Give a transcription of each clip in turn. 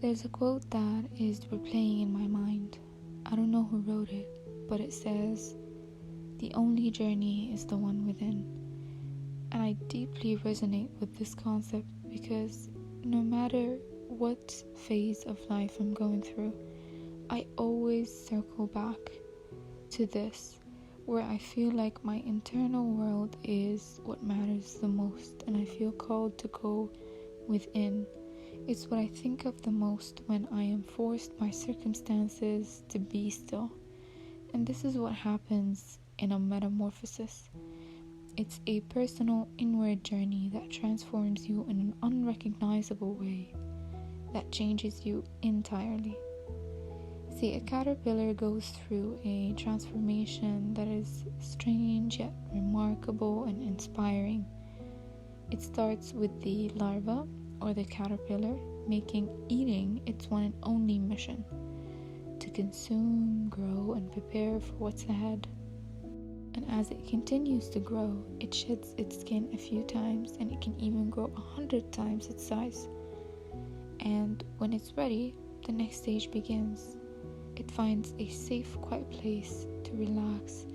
There's a quote that is replaying in my mind. I don't know who wrote it, but it says, "The only journey is the one within." And I deeply resonate with this concept because no matter what phase of life I'm going through, I always circle back to this, where I feel like my internal world is what matters the most, and I feel called to go within. It's what I think of the most when I am forced by circumstances to be still. And this is what happens in a metamorphosis. It's a personal inward journey that transforms you in an unrecognizable way, that changes you entirely. See, a caterpillar goes through a transformation that is strange yet remarkable and inspiring. It starts with the larva, or the caterpillar, making eating its one and only mission, to consume, grow, and prepare for what's ahead. And as it continues to grow, it sheds its skin a few times, and it can even grow 100 times its size. And when it's ready, the next stage begins. It finds a safe, quiet place to relax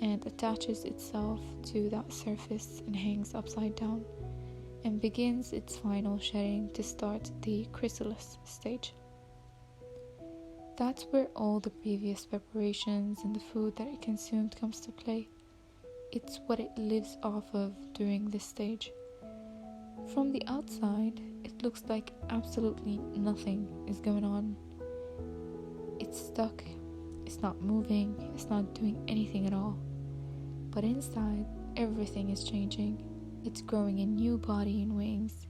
and attaches itself to that surface and hangs upside down, and begins its final shedding to start the chrysalis stage. That's where all the previous preparations and the food that it consumed comes to play. It's what it lives off of during this stage. From the outside, it looks like absolutely nothing is going on. It's stuck, it's not moving, it's not doing anything at all. But inside, everything is changing. It's growing a new body and wings,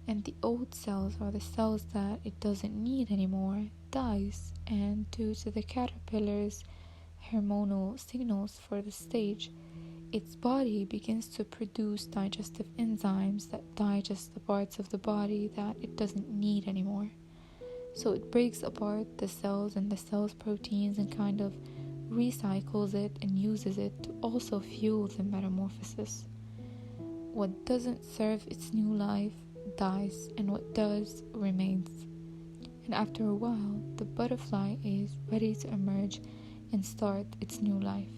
and the old cells, or the cells that it doesn't need anymore, dies, and due to the caterpillar's hormonal signals for the stage, its body begins to produce digestive enzymes that digest the parts of the body that it doesn't need anymore. So it breaks apart the cells and the cell's proteins and kind of recycles it and uses it to also fuel the metamorphosis. What doesn't serve its new life dies, and what does remains. And after a while, the butterfly is ready to emerge and start its new life.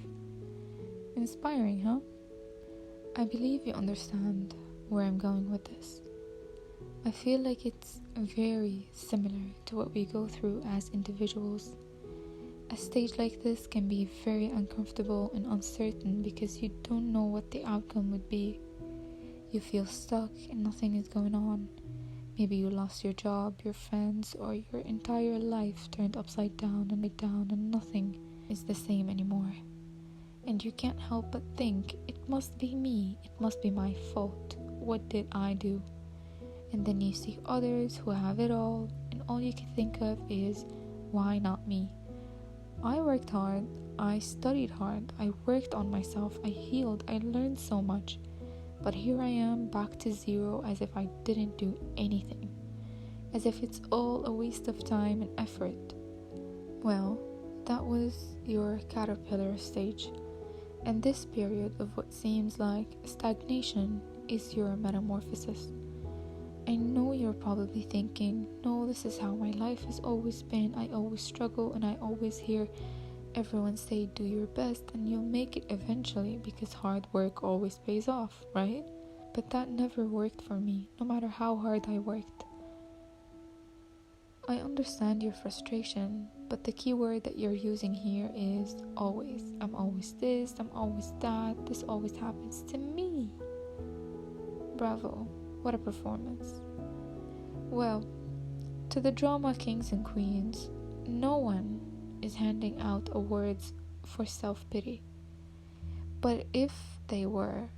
Inspiring, huh? I believe you understand where I'm going with this. I feel like it's very similar to what we go through as individuals. A stage like this can be very uncomfortable and uncertain because you don't know what the outcome would be. You feel stuck and nothing is going on. Maybe you lost your job, your friends, or your entire life turned upside down and nothing is the same anymore. And you can't help but think, it must be me, it must be my fault. What did I do? And then you see others who have it all, and all you can think of is, why not me? I worked hard, I studied hard, I worked on myself, I healed, I learned so much. But here I am back to zero, as if I didn't do anything. As if it's all a waste of time and effort. Well, that was your caterpillar stage. And this period of what seems like stagnation is your metamorphosis. I know you're probably thinking, no, this is how my life has always been. I always struggle, and I always hear everyone say, do your best and you'll make it eventually, because hard work always pays off, right? But that never worked for me, no matter how hard I worked. I understand your frustration, but the key word that you're using here is always. I'm always this, I'm always that, this always happens to me. Bravo, what a performance. Well, to the drama kings and queens, no one is handing out awards for self-pity. But if they were,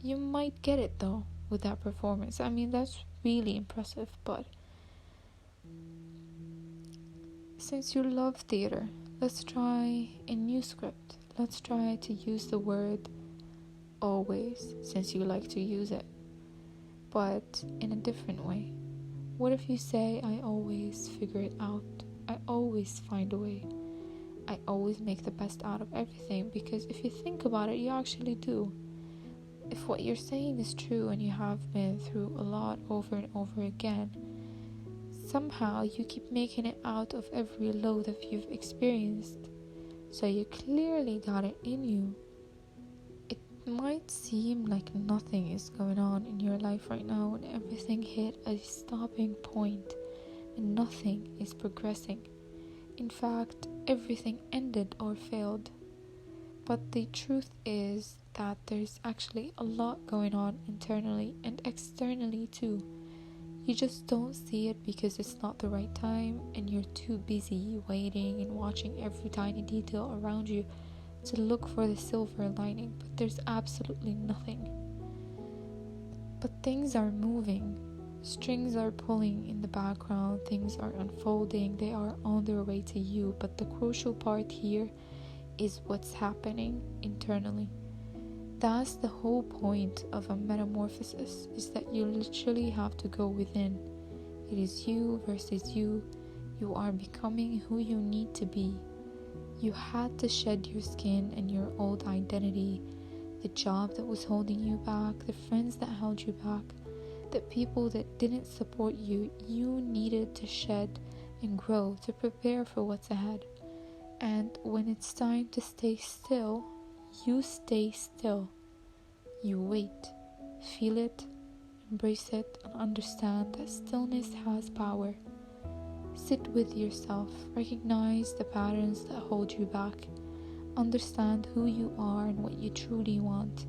you might get it though with that performance. I mean, that's really impressive. But since you love theater, let's try a new script. Let's try to use the word always, since you like to use it, but in a different way. What if you say, I always figure it out, I always find a way, I always make the best out of everything? Because if you think about it, you actually do. If what you're saying is true and you have been through a lot over and over again, somehow you keep making it out of every low that you've experienced. So you clearly got it in you. It might seem like nothing is going on in your life right now and everything hit a stopping point and nothing is progressing. In fact, everything ended or failed. But the truth is that there's actually a lot going on internally and externally too. You just don't see it because it's not the right time and you're too busy waiting and watching every tiny detail around you to look for the silver lining, but there's absolutely nothing. But things are moving. Strings are pulling in the background, things are unfolding, they are on their way to you, but the crucial part here is what's happening internally. That's the whole point of a metamorphosis, is that you literally have to go within. It is you versus you. You are becoming who you need to be. You had to shed your skin and your old identity, the job that was holding you back, the friends that held you back, the people that didn't support you. You needed to shed and grow to prepare for what's ahead. And when it's time to stay still, you stay still. You wait, feel it, embrace it, and understand that stillness has power. Sit with yourself, recognize the patterns that hold you back, understand who you are and what you truly want,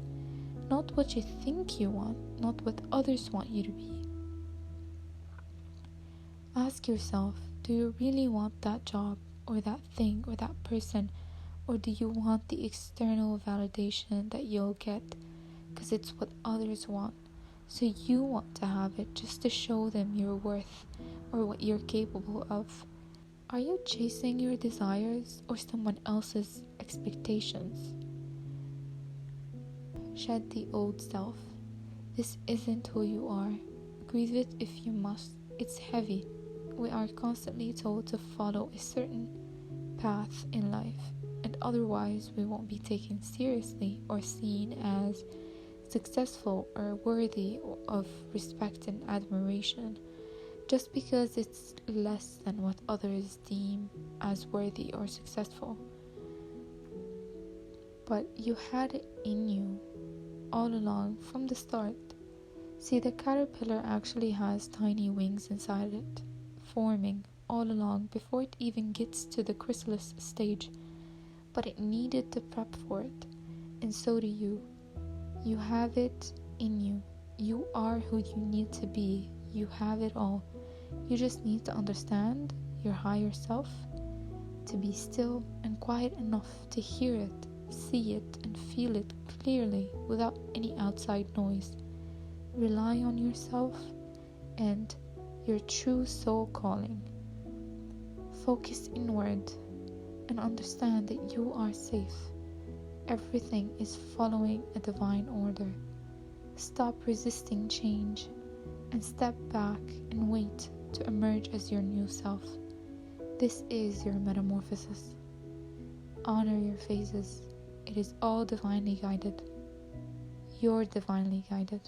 not what you think you want, not what others want you to be. Ask yourself, do you really want that job or that thing or that person, or do you want the external validation that you'll get because it's what others want? So you want to have it just to show them your worth or what you're capable of. Are you chasing your desires or someone else's expectations? Shed the old self. This isn't who you are. Grieve it if you must. It's heavy. We are constantly told to follow a certain path in life, and otherwise we won't be taken seriously or seen as successful or worthy of respect and admiration, just because it's less than what others deem as worthy or successful. But you had it in you all along from the start. See, the caterpillar actually has tiny wings inside it, forming all along before it even gets to the chrysalis stage, but it needed to prep for it, and so do you. You have it in you. You are who you need to be. You have it all. You just need to understand your higher self, to be still and quiet enough to hear it, see it, and feel it clearly without any outside noise. Rely on yourself and your true soul calling. Focus inward and understand that you are safe. Everything is following a divine order. Stop resisting change and step back and wait to emerge as your new self. This is your metamorphosis. Honor your phases. It is all divinely guided. You're divinely guided.